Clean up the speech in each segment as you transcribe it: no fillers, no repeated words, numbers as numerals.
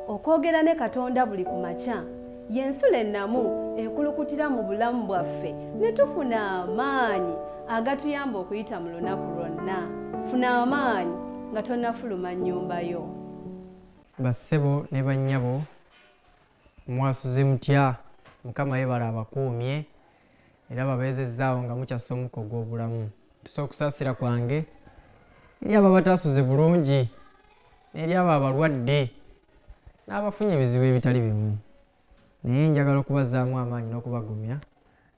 okwogera ne Katonda buli ku makya y'ensula ennamu ekulukutira mu bulamu bwaffe ne tufuna amaanyi agatuyamba okuyita mu lunaku lwonna. Funa amaanyi nga tonnafuluma nnyumba yo. Bassebo ne bannyabo mwasuze mutya? Mukama yebala abakuumye era babeezezzaawo nga mukyassa omukka ogw'obulamu. Tusobola okusaasira kwange eri abo abatasuze bulungi n'eri abo abalwadde n'abafunye ebizibu ebitali bimu. Naye njagala okubazaamu amaanyi n'okubagumya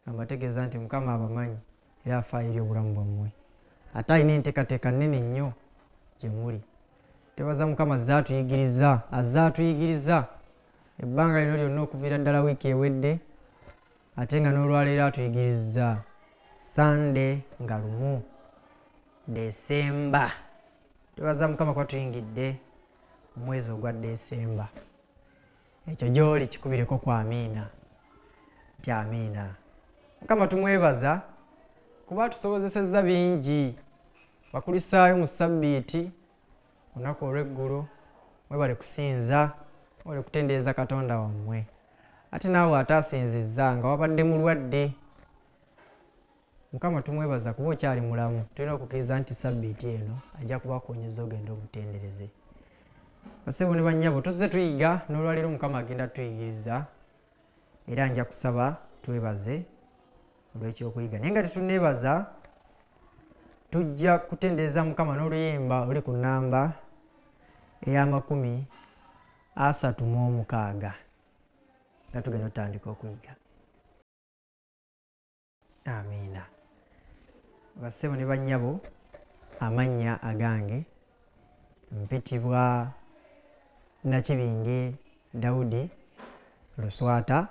nga mbategeeza nti Mukama abamanyi era afaayo eri obulamu bwammwe. Ate alina enteekateeka nnene nnyo gye muli. Tebaza Mukama azze ebbanga lino lyonna okuviira ddala wiiki ewedde, ate nga n'olwaleero atuyigiriza Sande nga lumu Desemba. Tebaza Mukama kuba tuyingidde omwezi ogwa Desemba. Ekyo gy'oli kikubireko kwa amiina nti amiina. Mukama tumwebaza kuba tusobozesezza bingi. Bakulisaayo mu Ssabbiiti olunaku olw'eggulu, mwebale kusinza, mwebale kutendereza Katonda wammwe. Ate naawe ataasinzizza nga wabadde mulwadde, Mukama tumwebaza kuba okyali mulamu. Tulina okukkiriza nti Ssabbiiti eno ajja kubakoonyeza ogenda omutendereze. Bassebo ne bannyabo tuzze tuyiga n'olwaleero Mukama agenda tuyigiriza era nja kusaba twebaze olw'ekyokuyiga. Naye nga tetunneebaza, tujja kutendereza Mukama n'oluyimba oli ku nnamba eya36 nga tugenda otandika okuyiga. Amiina. Bassebo ne bannyabo, amannya agange mpitibwa Nakibinge Daudi Luswata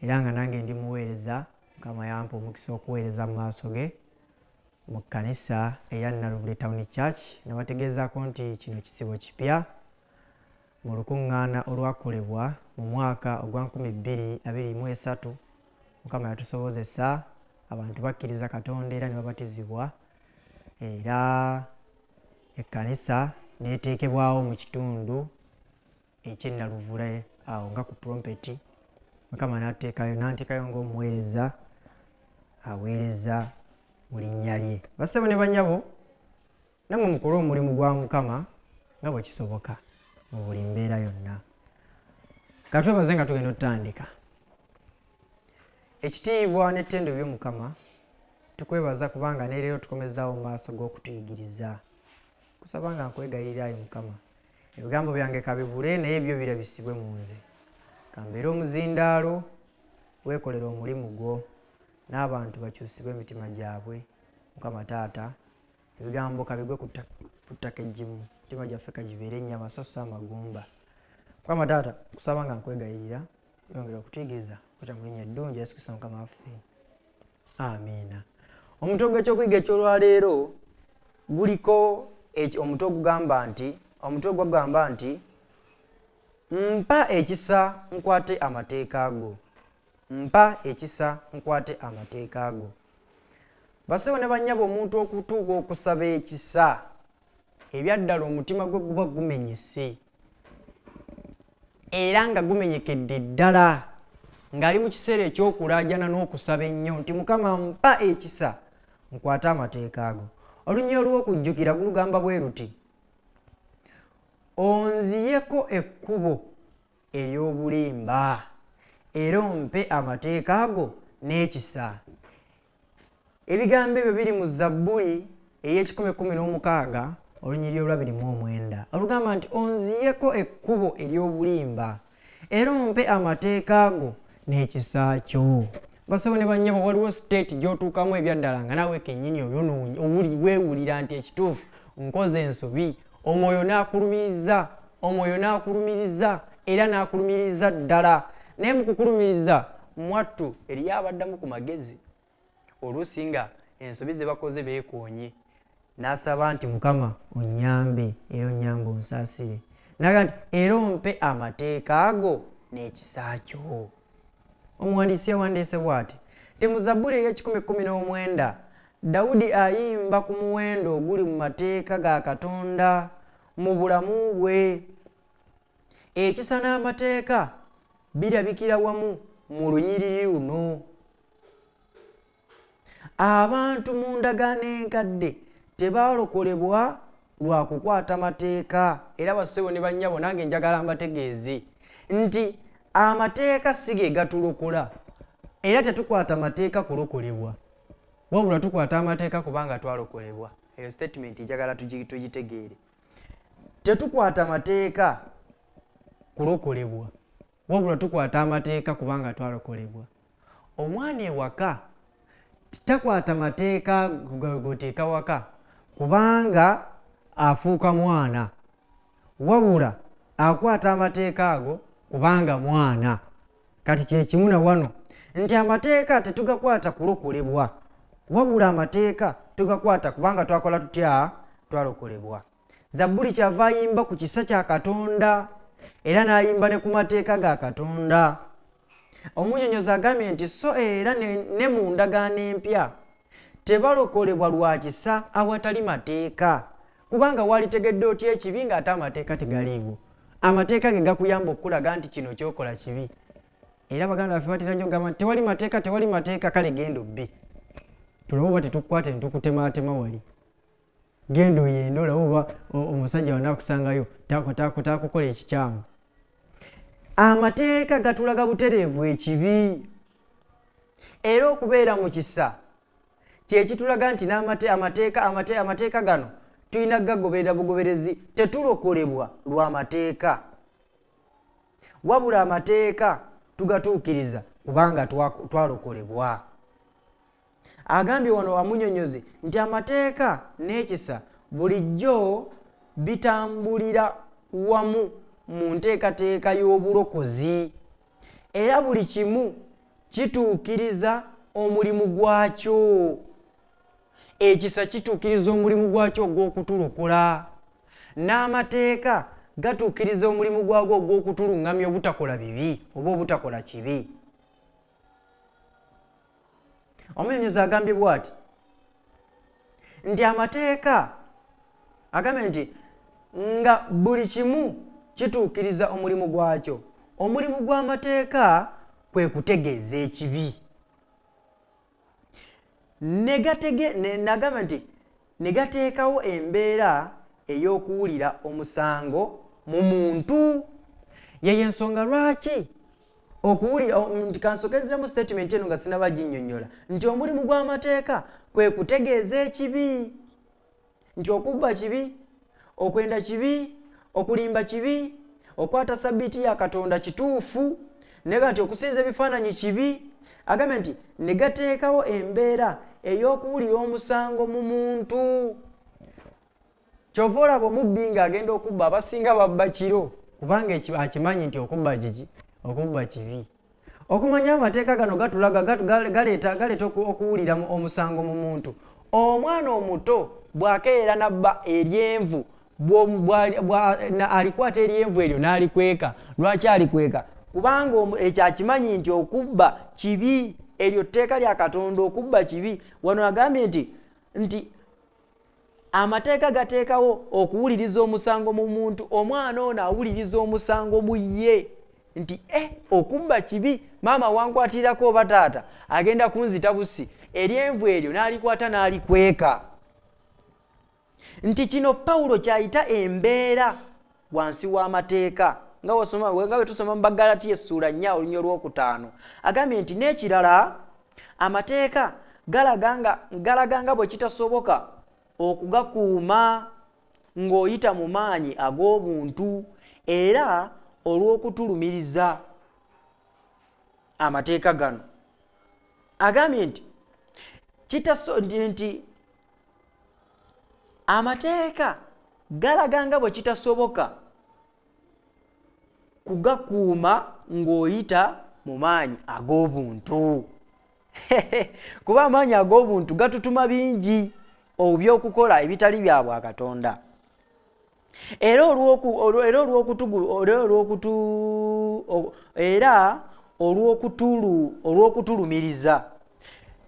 era nga nange ndi muweereza. Mukama yampa omukisa okuweereza mu maaso ge mu kkanisa eya Nalubule Town Church. Nabategeezaako nti kino kisibo kipya mu lukuŋŋaana olwakolebwa mu mwaka ogwa 2023. Mukama yatusobozesa abantu bakkiriza Katonda era ne babatizibwa, era ekkanisa n'eteekebwawo mu kitundu eky'Enaluvule awo nga ku Trumpeti. Mukama n'anteekayo ng'omuweereza aweereza mu linnya lye. Bassebo ne bannyabo, nammwe mukole omulimu gwa Mukama nga bwe kisoboka mu buli mbeera yonna. Katwebaze nga tugenda otandika. Ekitiibwa n'ettendo by'Omukama tukwebaza kubanga n'eleero tukomezaawo mu maaso g'okutuyigiriza. Kusaba nga nkwegayirirayo Mukama, ebigambo byange kabibule naye ebyo birabisibwe mu nze. Kambeera omuzindaalo, weekolera omulimu gwo n'abantu bakyusibwe emitima gyabwe. Mukama Taata, ebigambo kabigwe ku ttaka eggimu, emitima gyaffe kagibeere ennyama so si amagumba. Mukama Taata, kusaba nga nkwegayirira yongera okutuyigiriza kutya mu linnya eddungi Yesu Kristo Mukama waffe. Amiina. Omutwe gw'ekyokuyiga eky'olwaleero guliko omutwe ogugamba nti mpa ekisa nkwate amateeka go. Mpa ekisa nkwate amateeka go. Bassebo ne bannyabo, omuntu okutuuka okusaba ekisa, ebyaddala omutima gwe guba gumenyese era nga gumenyekedde ddala, ng'ali mu kiseera eky'okulaajana n'okusaba ennyo nti Mukama mpa ekisa nkwate amateeka go. Olunnya olw'okujjukira gulugamba bwe ruti, onziyeko ekkubo ery'obulimba era ompe amateeka go n'ekisa. Ebigambo ebyo biri mu Zabbuli ey'E116 olunnyiriri olwa 29 olugamba nti onziyeko ekkubo ery'obulimba era ompe amateeka go n'ekisa kyo. Bassebo ne bannyabo, waliwo state gy'otuukamu ebyaddala nga naawe kennyini weewulira nti ekituufu nkoze ensobi, omwoyo n'akulumiriza era n'akulumiriza ddala. Naye mu kukulumiriza mwattu eriyo abaddamu ku magezi. Oluusi nga ensobi ze bakoze beekoonye, n'asaba nti Mukama onnyambe era onnyambe onsaasire. N'agamba nti era ompe amateeka go n'ekisa kyo. Omuwandiisi yawandiise bw'ati nti mu Zabbuli ey'E119 Dawudi ayimba ku muwendo oguli mu mateeka ga Katonda mu bulamu bwe. ekisa n'amateeka birabikira wamu mu lunyiriri luno. Abantu mu ndagaano enkadde tebalokolebwa lwa kukwata mateeka. Era bassebo ne bannyabo nange njagala mbategeeze nti amateeka si ge gatulokola, era tetukwata mateeka kulokolebwa, wabula tukwata amateeka kubanga twalokolebwa. Eyo statement njagala tugitegeere. Tetukwata mateeka kulokolebwa, wabula tukwata amateeka kubanga twalokolebwa. Omwana ewaka takwata mateeka goteeka waka kubanga afuuka mwana, wabula akwata amateeka ago kubanga mwana. Kati kye kimu na wano nti amateeka tetugakwata kulokolebwa, wabula amateeka tugakwata kubanga twakola tutya? Twalokolebwa. Zabbuli kyava ayimba ku kisa kya Katonda era n'ayimba ne ku mateeka ga Katonda. Omunnyonnyozi agambye nti so era ne mu ndagaano empya tebalokolebwa lwa kisa awatali mateeka, kubanga walitegedde otya ekibi ng'ate amateeka tegaliiwo. Amateeka ge gakuyamba okulaga nti kino kyokola kibi. Era baganda baffe batera nnyo okugamba nti tewali mateeka, kale genda obbe. Tulabe oba tetukukwate ne tukutemaatema wali. Genda oyende olabe oba omusajja wanaakusangayo takukola ekikyamu. Amateeka gatulaga butereevu ekibi, era okubeera mu kisa kye kitulaga nti amateeka gano tulina gagoberera bugoberezi. Tetulokolebwa lwa mateeka, wabula amateeka tugatuukiriza kubanga twalokolebwa. Agambye wano Wamunnyonnyozi nti amateeka n'ekisa bulijjo bitambulira wamu mu nteekateeka y'obulokozi, era buli kimu kituukiriza omulimu gwakyo. Ekisa kituukiriza omulimu gwakyo ogw'okutulokola, n'amateeka gatuukiriza omulimu gwagwo ogw'okutuluŋŋamya obutakola bibi oba obutakola kibi. Omunnyonnyozi agambye bw'ati nti amateeka agambye nti nga buli kimu kituukiriza omulimu gwakyo. Omulimu gw'amateeka kwe kutegeeza ekibi. Nagamba nti ne gateekawo embeera ey'okuwulira omusango mu muntu. Yeyo ensonga lwaki nti kansokezeramu statement eno nga sinaba ginnyonnyola nti omulimu gw'amateeka kwe kutegeeza ekibi, nti okubba kibi, okwenda kibi, okulimba kibi, okwata sabbiiti ya Katonda kituufu, ne kati okusinza ebifaananyi kibi. Agambye nti ne gateekawo embeera ey'okuwulira omusango mu muntu. Kyova olaba omubbi ng'agenda okubba abasinga babba kiro kubanga akimanyi nti okubba kibi. Okumanya amateeka gano gatulaga galeeta okuwulira omusango mu muntu. Omwana omuto bw'akeera nabba eryenvu, alikwata eryenvu eryo n'alikweka. Lwaki alikweka? Kubanga ekyo akimanyi nti okubba kibi, eryo tteeka lya Katonda, okubba kibi. Wano agambye nti amateeka gateekawo okuwuliriza omusango mu muntu. Omwana ono awuliriza omusango mu ye nti okubba kibi, maama wankwatirako oba taata agenda kunzita busi, eryenvu eryo n'alikwata n'alikweka. Nti kino Pawulo kyayita embeera wansi w'amateeka nga bwe tusoma mu Bagalatiya essuula 4 olunya olwokutaano. Agambye nti n'ekirala amateeka galaganga bwe kitasoboka okugakuuma ng'oyita mu maanyi ag'obuntu era olw'okutulumiriza. Amateeka gano agambye nti amateeka galaganga bwe kitasoboka kugakuuma ng'oyita mu maanyi ag'obuntu. Kuba amaanyi ag'obuntu gatutuma bingi by'okukola ebitali bya bwa Katonda. Era olw'okutulumiriza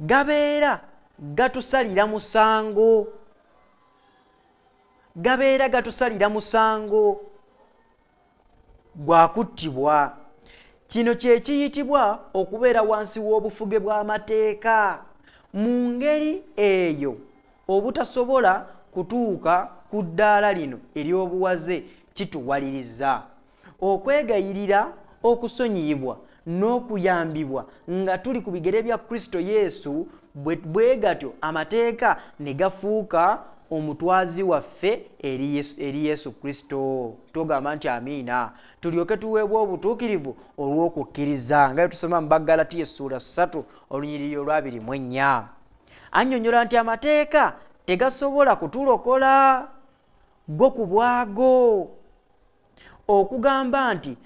gabeera gatusalira musango. gwa kuttibwa. Kino kye kiyitibwa okubeera wansi w'obufuge bw'amateeka. Mu ngeri eyo obutasobola kutuuka ku ddaala lino ery'obuwaze kituwaliriza okwegayirira okusonyiyibwa n'okuyambibwa nga tuli ku bigere bya Kristo Yesu, bwe gatyo amateeka ne gafuuka omutwazi waffe eri Yesu Kristo. Tugamba nti amiina. Tulyoke tuweebwa obutuukirivu olw'okukkiriza nga tusoma mu Bagalatiya essula 3 olunyiriri olwa 24. Annyonnyola nti amateeka tegasobola kutulokola go ku bwago. Okugamba nti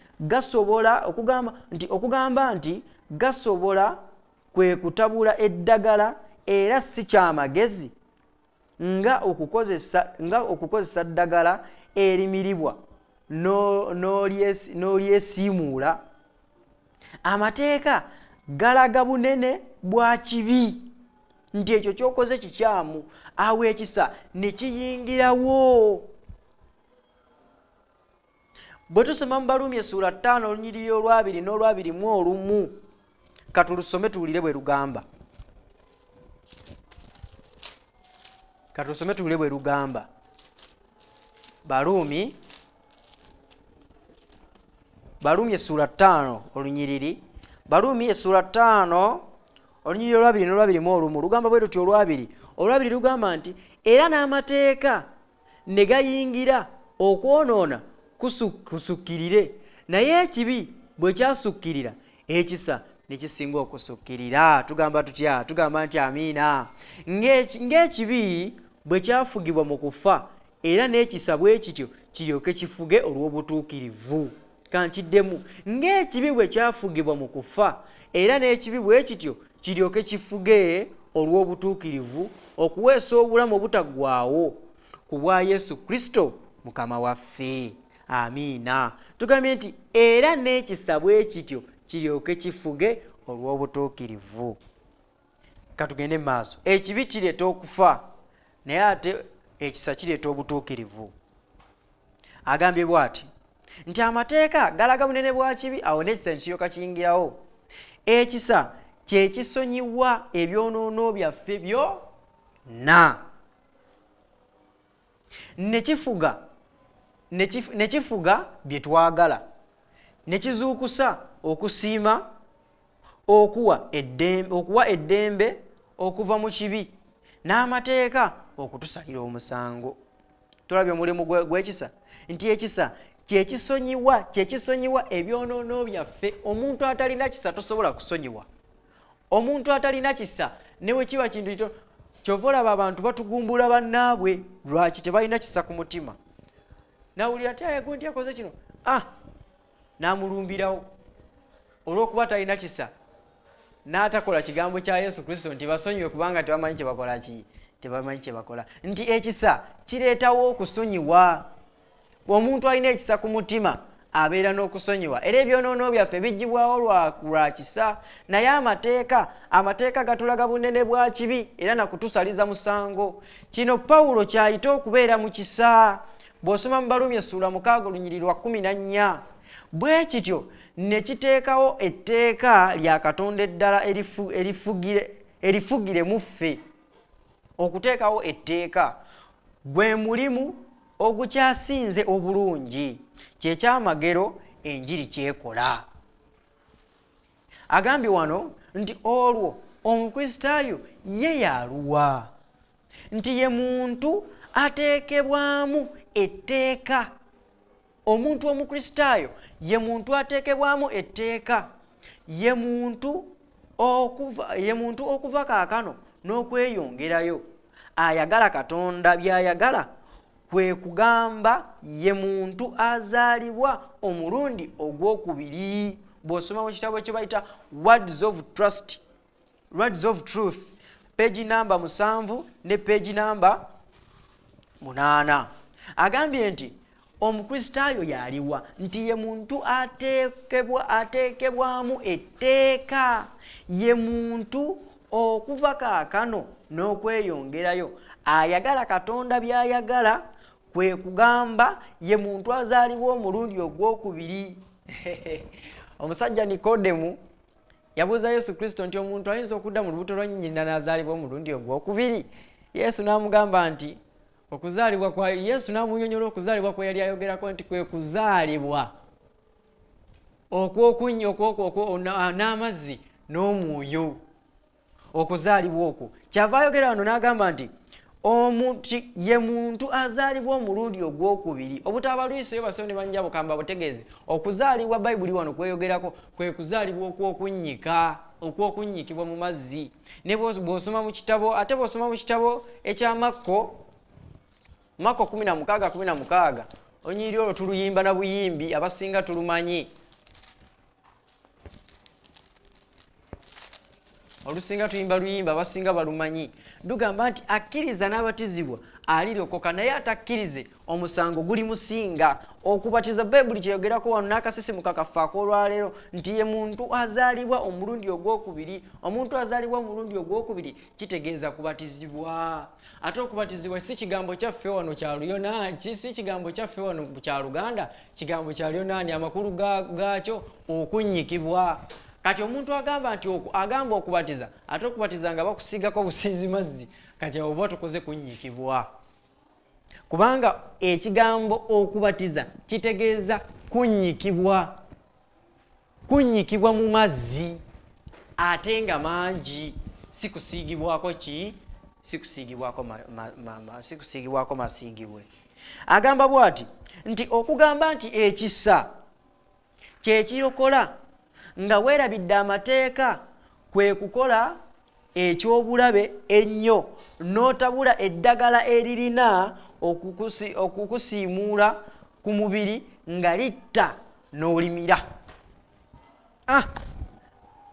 gasobola kwe kutabula eddagala era si kyamagezi nga okukozesa ddagala erimiribwa n'olyesiimuula. Amateeka galaga bunene bwa kibi nti ekyo ky'okoze kikyamu, awo ekisa ne kiyingirawo. Bwe tusoma mu Baluumi essula 5 olunyiriri olwa 2 n'olwa 21, katulusome tuwulire bwe lugamba. Baluumi essula 5 olunyiriri. Baluumi essula 5 olunyiriri olwa 2 n'olwa 21 lugamba bwe luti olwa 2 lugamba nti era n'amateeka ne gayingira okwonoona kusukkirire, naye ekibi bwe kyasukkirira ekisa ne kisinga okusukkirira. Tugamba tutya? Tugamba nti amiina. Ng'ekibi bwe kyafugibwa mu kufa, era n'ekisa bwe kityo kiryoke kifuge olw'obutuukirivu. Kankiddemu, ng'ekibi bwe kyafugibwa mu kufa, era n'ekibi bwe kityo kiryoke kifuge olw'obutuukirivu, okuweesa obulamu obutaggwaawo ku bwa Yesu Kristo Mukama waffe. Amiina. Tugambye nti era n'ekisa bwe kityo kiryoke kifuge olw'obutuukirivu. Katugende mu maaso. Ekibi kireeta okufa, naye ate ekisa kireeta obutuukirivu. Agambye bw'ati nti amateeka galaga bunene bwa kibi, awo n'ekisa ne kiryoka kiyingirawo. Ekisa kye kisonyiwa ebyonoono byaffe byonna ne kifuga bye twagala, ne kizuukusa okusiima, okuwa eddembe okuva mu kibi, n'amateeka okutusalira omusango. Tulabye omulimu gw'ekisa nti ekisa kye kisonyiwa ebyonoono byaffe. Omuntu atalina kisa tosobola kusonyiwa. Omuntu atalina kisa ne bwe kiba kintu kito, kyova olaba abantu batugumbula bannaabwe lwaki tebalina kisa ku mutima. Nawulira ati gundi akoze kino, n'amulumbirawo olw'okuba talina kisa, n'atakola kigambo kya Yesu Kristo nti basonyiwe kubanga tebamanyi kye bakola. Nti ekisa kireetawo okusonyiwa. Omuntu alina ekisa ku mutima abeera n'okusonyiwa, era ebyonoono byaffe bijjibwawo lwa kisa. Naye amateeka gatulaga bunene bwa kibi era nakutusaliza musango. Kino Pawulo kyayita okubeera mu kisa. Bw'osoma mu Baluumi essula 6 olunyiriri lwa 14, bwe kityo ne kiteekawo etteeka lya Katonda eddala erifugire mu ffe. Okuteekawo etteeka gwe mulimu ogukyasinze obulungi, kye kyamagero enjiri kyekola. Agambye wano nti olwo omukristaayo ye yaluwa, nti ye muntu ateekebwamu etteeka. Omuntu omukristaayo ye muntu ateekebwamu etteeka, ye muntu okuva kaakano n'okweyongerayo, ayagala Katonda by'ayagala, kwe kugamba ye muntu azaalibwa omulundi ogwokubiri. Bw'osoma mu kitabo ekyo bayita Words of Truth, peegi namba 7 ne peegi namba 8. Agambye nti omukristaayo yaliwa, nti ye muntu ateekebwamu etteeka, ye muntu okuva kaakano n'okweyongerayo, ayagala Katonda by'ayagala, kwe kugamba ye muntu azaalibwa omulundi ogwokubiri. Omusajja Nikodemu yabuuza Yesu Kristo nti omuntu ayinza okudda mu lubuto lwa nnyina n'azaalibwa omulundi ogwokubiri? Yesu n'amugamba nti okuzaalibwa kwa Yesu n'amunyonyola okuzaalibwa kwe yali ayogerako nti kwe kuzaalibwa okwokunnyo okwokwo n'amazzi n'omwoyo. Okuzaalibwa okwo kyava ayogera wano n'agamba nti omuntu ye muntu azaalibwa omulundi ogwokubiri. Obutabalwiseyo baso ne banja bukamba butegeeze okuzaalibwa Bayibuli wano kweyogerako kwe kuzaalibwa okwokunnyikibwa mu mazzi. Ne bw'osoma mu kitabo, ate bw'osoma mu kitabo ekya Makko 16:16 olunyiriri olwo tuluyimba na buyimbi, abasinga tulumanyi. Olusinga tuyimba luyimba, abasinga balumanyi. Lugamba nti akkiriza n'abatizibwa alirokoka, naye atakkirize omusango guli musinga. Okubatiza Bayibuli kyeyogerako wano n'akasisimuka kaffe ak'olwaleero nti ye muntu azaalibwa omulundi ogwokubiri. Omuntu azaalibwa omulundi ogwokubiri kitegeeza kubatizibwa. Ate okubatizibwa si kigambo kyaffe wano kya Luyonaani, si kigambo kyaffe wano kya Luganda, kigambo kya Luyonaani. Amakulu gaakyo okunnyikibwa. Kati omuntu agamba nti agamba okubatiza, ate okubatiza nga bakusiigako businzi mazzi, kati oba tukoze kunnyikibwa. Kubanga ekigambo okubatiza kitegeeza kunnyikibwa. Kunnyikibwa mu mazzi ate nga mangi, si kusiigibwako ki? Si kusiigibwako masiigibwe. Agamba bw'ati nti okugamba nti ekisa kye kirokola nga weerabidde amateeka kwe kukola ekyobulabe ennyo n'otabula eddagala eririna okukusiimuula ku mubiri nga litta n'olimira.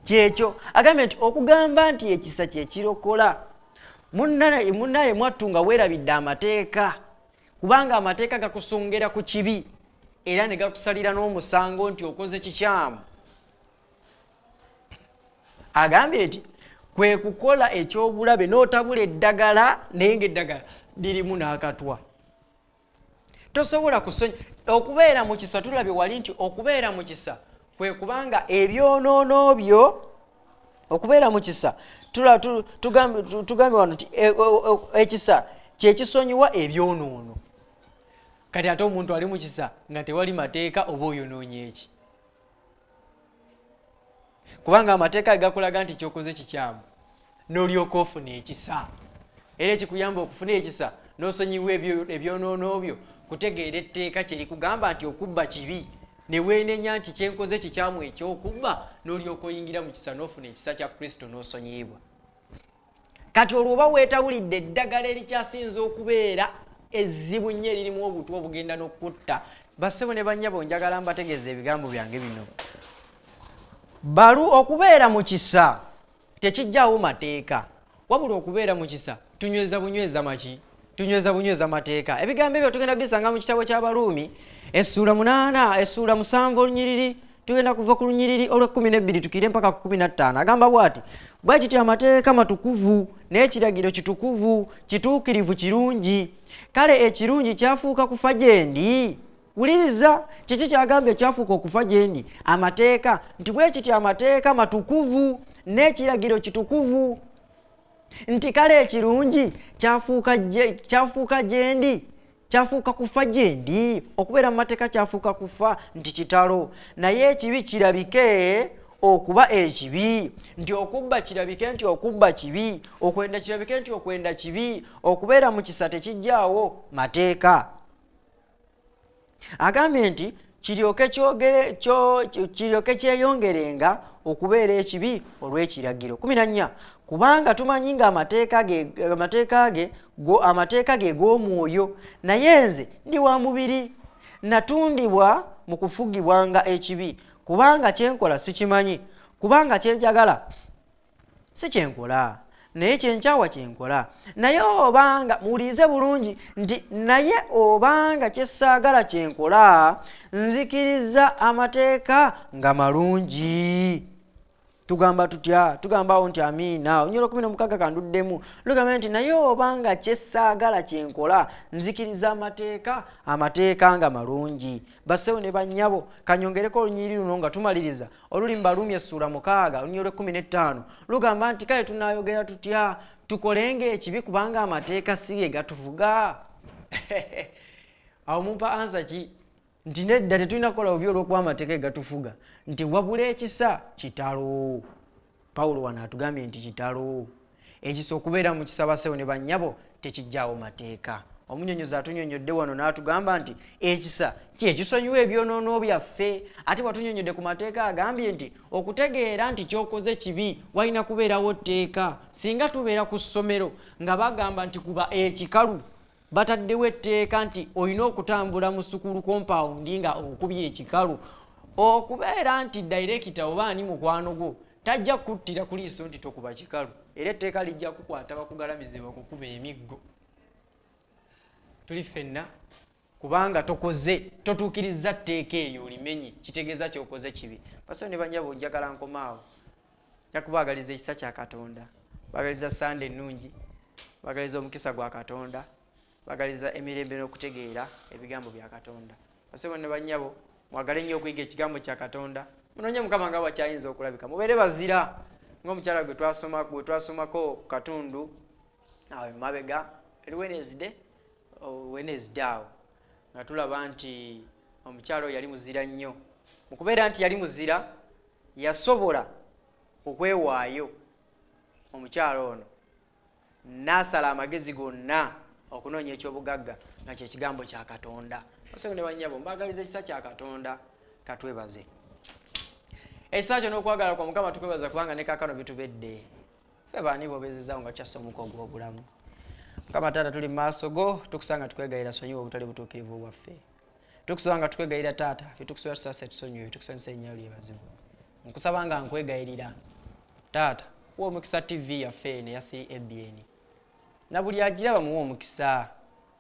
Kyekyo agambye nti okugamba nti ekisa kye kirokola. Munnaye mwattu nga weerabidde amateeka, kubanga amateeka gakusongera ku kibi era ne gakusalira n'omusango nti okoze kikyamu. Agambye nti kwe kukola ekyobulabe n'otabula eddagala, naye ng'eddagala lirimu n'akatwa. Tosobola okubeera mu kisa. Tulabye wali nti okubeera mu kisa kwe kubanga ebyonoono byo, okubeera mu kisa tugambe wano nti ekisa kye kisonyiwa ebyonoono. Kati ate omuntu ali mu kisa nga tewali mateeka, oba oyonoonye eki? Kubanga amateeka gakulaga nti kyokoze kikyamu n'olyoka ofuna ekisa. Era ekikuyamba okufuna ekisa n'osonyiwa ebyonoono byo kutegeera etteeka kye likugamba nti okubba kibi, ne weenenya nti kyenkoze kikyamu ekyokubba, n'olyoka oyingira mu kisa n'ofuna ekisa kya Kristo n'osonyiyibwa. Kati olwo oba weetabulidde eddagala erikyasinza okubeera ezzibu nnyo eririmu obutwa obugenda n'okutta. Bassebo ne bannyabo njagala mbategeeza ebigambo byange bino. Okubeera mu kisa tekijjaawo mateeka, wabula okubeera mu kisa tunyweza bunyweza mateeka. Ebigambo ebyo tugenda bisanga mu kitabo ky'Abaruumi essuula 8 essuula 7 olunyiriri, tugenda kuva ku lunyiriri olw'12 tukire mpaka ku 15. Agamba bw'ati: bwe kiti amateeka matukuvu n'ekiragiro kitukuvu, kituukirivu, kirungi. Kale ekirungi kyafuuka kufa gye ndi? Wuliriza, kiki kyagambye kyafuuka okufa gye ndi? Amateeka. Nti bwe kiti amateeka matukuvu n'ekiragiro kitukuvu. Nti kale ekirungi kyafuuka gye ndi? Kyafuuka kufa gye ndi? Okubeera mu mateeka kyafuuka kufa, nti kitalo. Naye ekibi kirabike okuba ekibi, nti okubba kirabike nti okubba kibi, okwenda kirabike nti okwenda kibi. Okubeera mu kisa tekijjaawo mateeka. Agambye nti kiryoke kyeyongerenga okubeera ekibi olw'ekiragiro. 14. Kubanga tumanyi nga amateeka ge g'omwoyo, naye nze ndi wa mubiri, natundibwa mu kufugibwanga ekibi. Kubanga kyenkola sikimanyi, kubanga kyenjagala si kyenkola, naye kyenkyawa kyenkola. Naye obanga muwulirize bulungi nti naye obanga kyessaagala kyenkola, nzikiriza amateeka nga malungi. tugamba tutya tugambawo nti amiina Olunyiriri 16 kanduddemu lugamba nti naye obanga kyessaagala kyenkola nzikiriza amateeka nga malungi. Bassewo ne bannyabo kanyongereko olunyiriri luno nga tumaliriza oluli mu Baluumi essula 6 olunyiriri 15 lugamba nti kale tunaayogera tutya tukolenga ekibi kubanga amateeka si ge gatuvuga. Awo mumpa ansa ki? Nti nedda tetulina kukola bubi olw'okuba amateeka gatufuga nti wabula ekisa kitalo. Pawulo wano atugambye nti kitalo ekisa okubeera mu kisa bassewo ne bannyabo tekijjaawo mateeka. Omunnyonnyozi atunyonnyodde wano n'atugamba nti ekisa kyekisonyiwa ebyonoono byaffe ate watunnyonnyodde ku mateeka agambye nti okutegeera nti ky'okoze kibi walina kubeerawo tteeka. Singa tubeera ku ssomero nga bagamba nti kuba ekikalu bataddewo etteeka nti olina okutambula mu sukulu kompawundi nga okubye ekikalu, okubeera nti dairekita oba ani mukwano gwo tajja kuttira ku liiso nti tokuba kikalu, era etteeka lijja kukwata bakugalamize bakukuba emiggo. Tuli ffenna kubanga totuukiriza tteeka eryo olimenye, kitegeeza kyokoze kibi. Bassewo ne bannyabo njagala nkomaawo, nja kubaagaliza ekisa kya Katonda, baagaliza Sande ennungi, baagaliza omukisa gwa Katonda, bagaliza emirembe n'okutegeera ebigambo bya Katonda. Bassewo ne bannyabo mwagale nnyo okuyiga ekigambo kya Katonda, munoonye Mukama nga bwakyayinza okulabika, mubeere bazira ng'omukyala gwe twasomako ku katundu awo emabega eri Wednesday awo nga tulaba nti omukyala oyo yali muzira nnyo. Mu kubeera nti yali muzira yasobola okwewaayo omukyala ono n'asala amagezi gonna okunoonya ekyobugagga nga kyekigambo kya Katonda. Bassewo ne bannyabo mbaagaliza ekisa kya Katonda, katwebaze. Ekisa kyo n'okwagala kwa Mukama tukwebaza kubanga ne kaakano bitubedde. Ffe baani boobezezaawo nga kyassa omuko ogw'obulamu. Mukama Taata tuli mu maaso go tukusanga tukwegayira sonyiwa obutali butuukirivu bwaffe. Tukusanga tukwegayira Taata byetukusaba tusaase tusonyiwe tukusanyusa erinnya lyo eryabazibu. Nkusaba nga nkwegayirira Taata wa omukisa TV yaffe ne ya ABN. Na buli agiraba muwe omukisa.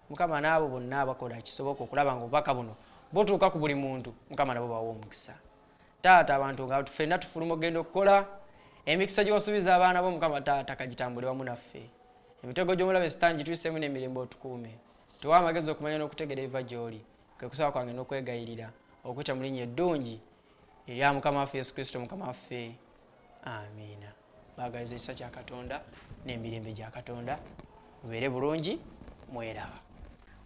Mukama n'abo bonna abakola kisoboka okulaba nga obubaka buno butuuka ku buli muntu, Mukama nabo bawa omukisa. Taata abantu nga ffenna tufuluma ogenda okukola emikisa gye wasuubiza abaana bo Mukama Taata kagitambule wamu naffe. Emitego gy'omulabe Sitaani gituuseemu n'emirembe otukuume. Tuwa amagezi okumanya n'okutegeera ebiva gy'oli. Kwe kusaba kwange n'okwegayirira okuyita mu linnya eddungi erya Mukama waffe Yesu Kristo Mukama waffe. Amiina. Baagaliza ekisa kya Katonda n'emirembe gya Katonda. Mubeere bulungi, mweraba.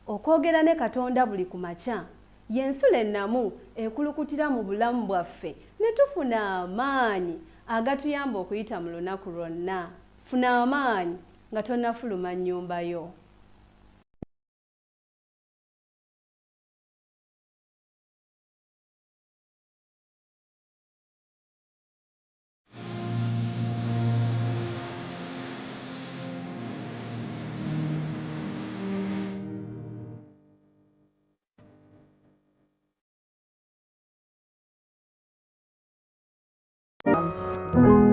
Okwogera ne Katonda buli ku makya y'ensula ennamu ekulukutira mu bulamu bwaffe ne tufuna amaanyi agatuyamba okuyita mu lunaku lwonna. Funa amaanyi nga tonnafuluma nnyumba yo. Thank you.